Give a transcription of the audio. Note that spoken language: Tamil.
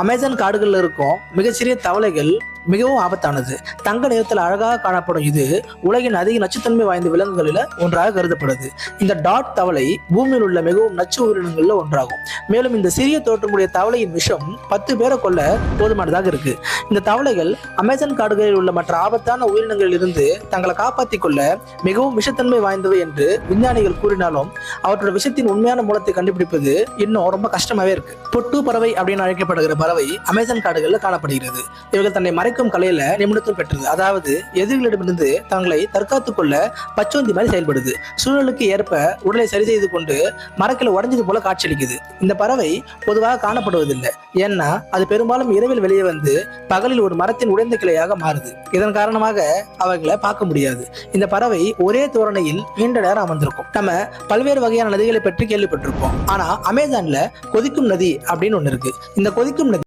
அமேசான் காடுகளில் இருக்கும் மிகச்சிறிய தவளைகள் மிகவும் ஆபத்தானது. தங்க நிறத்தில் அழகாக காணப்படும் இது உலகின் அதிக நச்சுத்தன்மை வாய்ந்த விலங்குகளில் ஒன்றாக கருதப்படுது. இந்த டாட் தவளை பூமியில் உள்ள மிகவும் நச்சு உயிரினங்களில் ஒன்றாகும். மேலும் இந்த சிறிய தோற்றமுடைய தவளையின் விஷம் 10 பேரை கொல்ல போதுமானதாக இருக்கு. இந்த தவளைகள் அமேசான் காடுகளில் உள்ள மற்ற ஆபத்தான உயிரினங்களில் இருந்து தங்களை காப்பாற்றிக் கொள்ள மிகவும் விஷத்தன்மை வாய்ந்தவை என்று விஞ்ஞானிகள் கூறினாலும் அவற்றோட விஷத்தின் உண்மையான மூலத்தை கண்டுபிடிப்பது இன்னும் ரொம்ப கஷ்டமாவே இருக்கு. பொட்டு பறவை அப்படின்னு அழைக்கப்படுகிற பறவை அமேசான் காடுகளில் காணப்படுகிறது. இவர்கள் தன்னை மறைக்கும் கலையில நிபுணத்துவம் பெற்றது. அதாவது எதிரிகளிடமிருந்து தங்களை தற்காத்துக் கொள்ள பச்சோந்தி மாதிரி செயல்படுது. சூழலுக்கு ஏற்ப உடலை சரி செய்து கொண்டு மரக்கில உடஞ்சது போல காட்சியளிக்குது. இந்த பறவை பொதுவாக காணப்படுவதில்லை. ஏன்னா அது பெரும்பாலும் இரவில் வெளியே வந்து பகலில் ஒரு மரத்தின் உடைந்த கிளையாக மாறுது. இதன் காரணமாக அவைகளை பார்க்க முடியாது. இந்த பறவை ஒரே தோரணையில் நீண்ட நேரம் அமர்ந்திருக்கும். நம்ம பல்வேறு வகையான நதிகளை பற்றி கேள்விப்பட்டிருப்போம். ஆனா அமேசான்ல கொதிக்கும் நதி அப்படின்னு ஒண்ணு இருக்கு. இந்த கொதிக்கும்